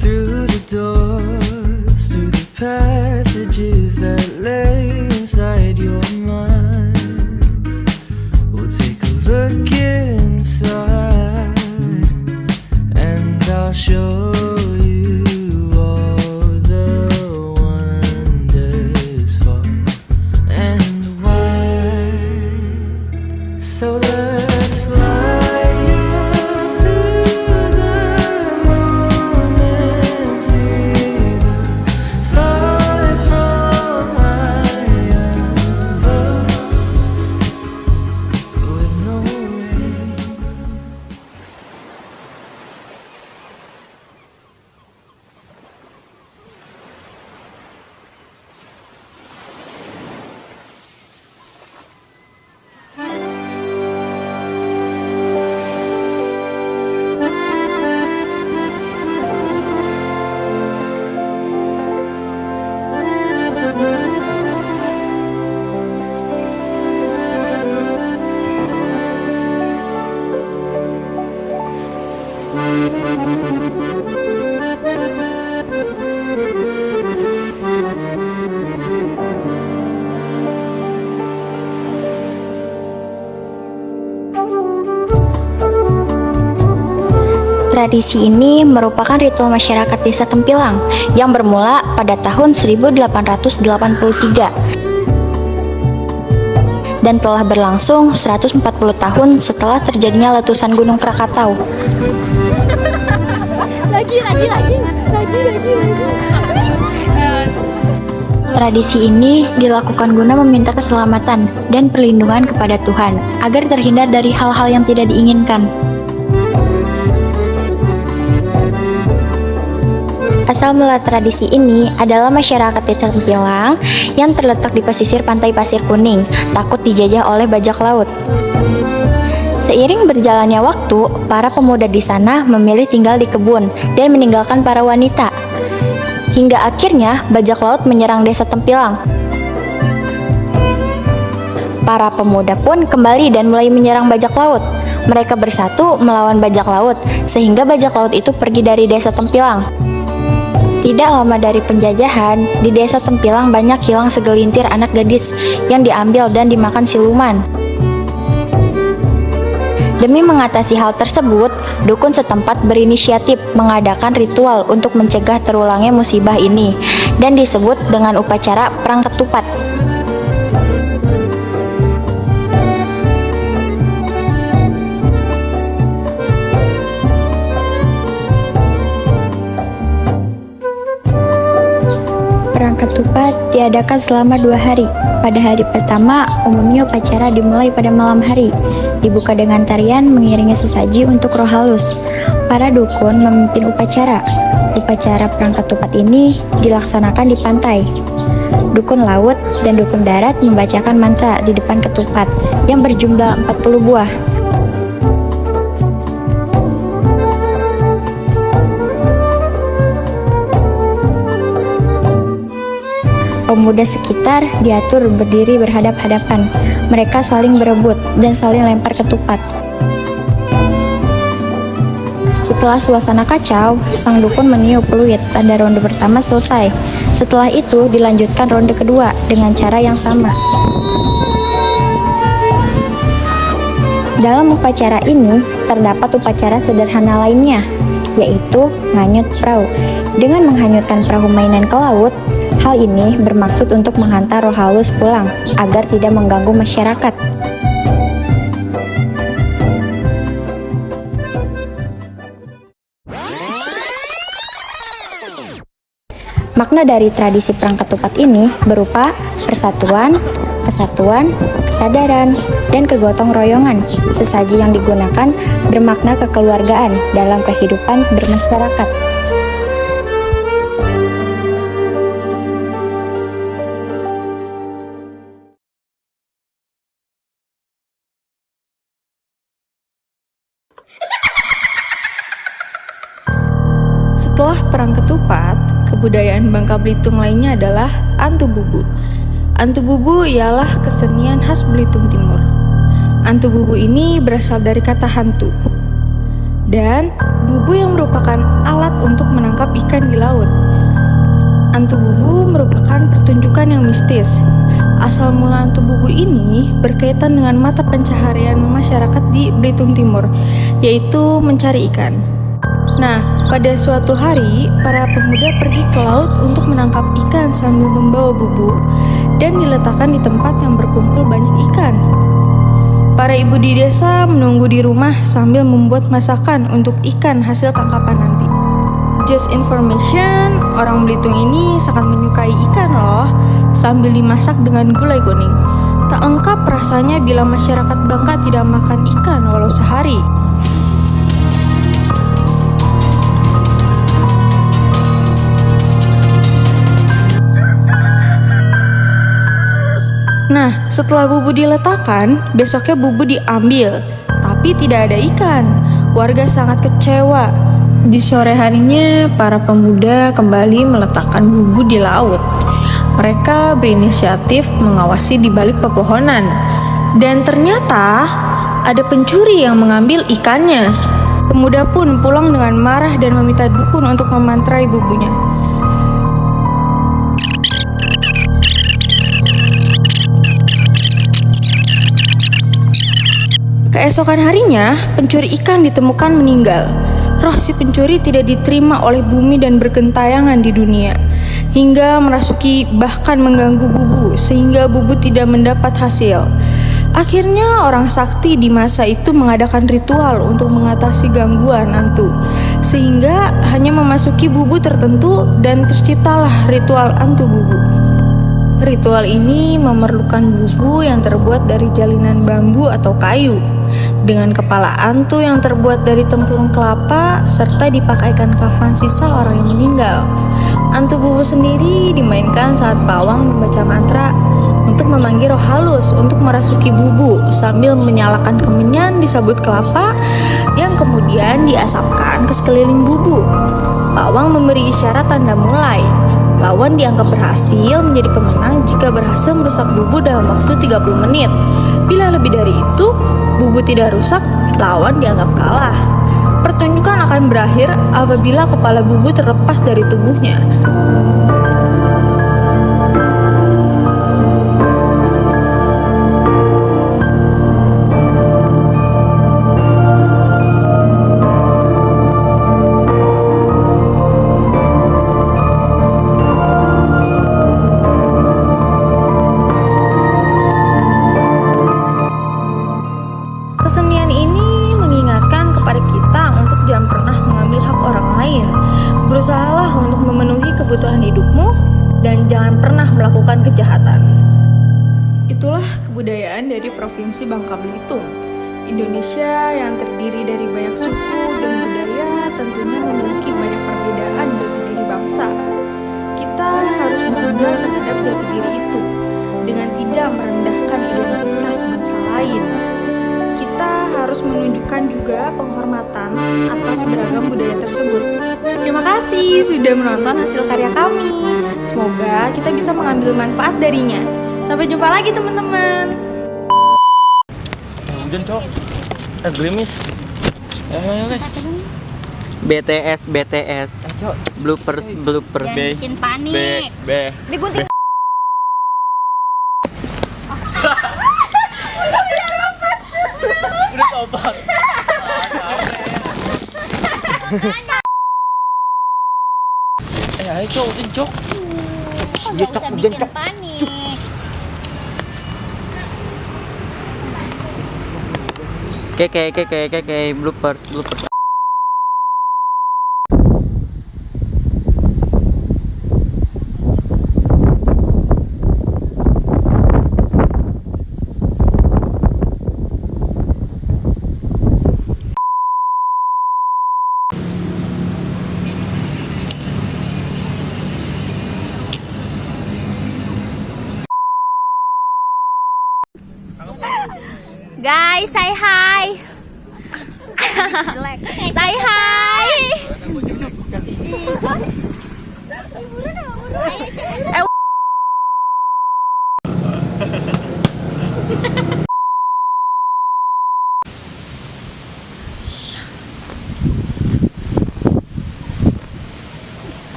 through the doors, through the passages that lay inside your mind. We'll take a look inside, and I'll show you all the wonders far and wide. So let's fly up to the moon and see the stars from high above with no rain. Tradisi ini merupakan ritual masyarakat Desa Tempilang yang bermula pada tahun 1883 dan telah berlangsung 140 tahun setelah terjadinya letusan Gunung Krakatau. Tradisi ini dilakukan guna meminta keselamatan dan perlindungan kepada Tuhan agar terhindar dari hal-hal yang tidak diinginkan. Asal mula tradisi ini adalah masyarakat Desa Tempilang yang terletak di pesisir pantai Pasir Kuning, takut dijajah oleh bajak laut. Seiring berjalannya waktu, para pemuda di sana memilih tinggal di kebun dan meninggalkan para wanita. Hingga akhirnya bajak laut menyerang Desa Tempilang. Para pemuda pun kembali dan mulai menyerang bajak laut. Mereka bersatu melawan bajak laut, sehingga bajak laut itu pergi dari Desa Tempilang. Tidak lama dari penjajahan, di Desa Tempilang banyak hilang segelintir anak gadis yang diambil dan dimakan siluman. Demi mengatasi hal tersebut, dukun setempat berinisiatif mengadakan ritual untuk mencegah terulangnya musibah ini dan disebut dengan upacara Perang Ketupat. Perang Ketupat diadakan selama 2 hari. Pada hari pertama, umumnya upacara dimulai pada malam hari, dibuka dengan tarian mengiringi sesaji untuk roh halus. Para dukun memimpin upacara. Upacara Perang Ketupat ini dilaksanakan di pantai. Dukun laut dan dukun darat membacakan mantra di depan ketupat yang berjumlah 40 buah. Pemuda sekitar diatur berdiri berhadap-hadapan. Mereka saling berebut dan saling lempar ketupat. Setelah suasana kacau, sang dukun meniup peluit tanda ronde pertama selesai. Setelah itu dilanjutkan ronde kedua dengan cara yang sama. Dalam upacara ini terdapat upacara sederhana lainnya, yaitu nganyut perahu. Dengan menghanyutkan perahu mainan ke laut, hal ini bermaksud untuk menghantar roh halus pulang agar tidak mengganggu masyarakat. Makna dari tradisi Perang Ketupat ini berupa persatuan, kesatuan, kesadaran, dan kegotong royongan. Sesaji yang digunakan bermakna kekeluargaan dalam kehidupan bermasyarakat. Setelah Perang Ketupat, kebudayaan Bangka Belitung lainnya adalah Antu Bubu. Antu Bubu ialah kesenian khas Belitung Timur. Antu Bubu ini berasal dari kata hantu. dan bubu yang merupakan alat untuk menangkap ikan di laut. Antu bubu merupakan pertunjukan yang mistis. Asal mula antu bubu ini berkaitan dengan mata pencaharian masyarakat di Belitung Timur, yaitu mencari ikan. Nah, pada suatu hari, para pemuda pergi ke laut untuk menangkap ikan sambil membawa bubu dan diletakkan di tempat yang berkumpul banyak ikan. Para ibu di desa menunggu di rumah sambil membuat masakan untuk ikan hasil tangkapan nanti. Just information, orang Belitung ini sangat menyukai ikan loh, sambil dimasak dengan gulai kuning. Tak lengkap rasanya bila masyarakat Bangka tidak makan ikan walau sehari. Nah, setelah bubu diletakkan, besoknya bubu diambil, tapi tidak ada ikan. Warga sangat kecewa. Di sore harinya, para pemuda kembali meletakkan bubu di laut. Mereka berinisiatif mengawasi di balik pepohonan. Dan ternyata ada pencuri yang mengambil ikannya. Pemuda pun pulang dengan marah dan meminta dukun untuk memantrai bubunya. Keesokan harinya, pencuri ikan ditemukan meninggal. Roh si pencuri tidak diterima oleh bumi dan bergentayangan di dunia, hingga merasuki bahkan mengganggu bubu, sehingga bubu tidak mendapat hasil. Akhirnya orang sakti di masa itu mengadakan ritual untuk mengatasi gangguan antu, sehingga hanya memasuki bubu tertentu dan terciptalah ritual antu bubu. Ritual ini memerlukan bubu yang terbuat dari jalinan bambu atau kayu, dengan kepala antu yang terbuat dari tempurung kelapa, serta dipakaikan kafan sisa orang yang meninggal. Antu bubu sendiri dimainkan saat pawang membaca mantra untuk memanggil roh halus untuk merasuki bubu sambil menyalakan kemenyan di sabut kelapa yang kemudian diasapkan ke sekeliling bubu. Pawang memberi isyarat tanda mulai. Lawan dianggap berhasil menjadi pemenang jika berhasil merusak bubu dalam waktu 30 menit. Bila lebih dari itu, bubu tidak rusak, lawan dianggap kalah. Pertunjukan akan berakhir apabila kepala bubu terlepas dari tubuhnya. Kesenian ini mengingatkan kepada kita untuk jangan pernah mengambil hak orang lain. Berusahalah untuk memenuhi kebutuhan hidupmu dan jangan pernah melakukan kejahatan. Itulah kebudayaan dari Provinsi Bangka Belitung. Indonesia yang terdiri dari banyak suku dan budaya tentunya memiliki banyak perbedaan jati diri bangsa. Kita harus bangga terhadap jati diri itu dengan tidak merendahkan identitas bangsa lain. Kita harus menunjukkan juga penghormatan atas beragam budaya tersebut. Terima kasih sudah menonton hasil karya kami. Semoga kita bisa mengambil manfaat darinya. Sampai jumpa lagi teman-teman. Hujan cok, gerimis. Ayo guys. BTS, bloopers. Jangan bikin panik. Digunting. Udah tobat. Ayo cok, hujan cok. Gak usah bikin panik. Kayak bloopers. Guys, say hi. Say hi.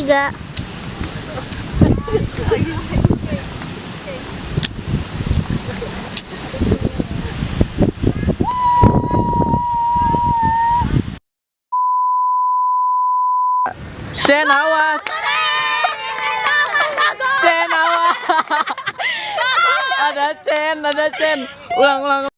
3. Cen awas. Cen awas. Ada Cen. Ulang.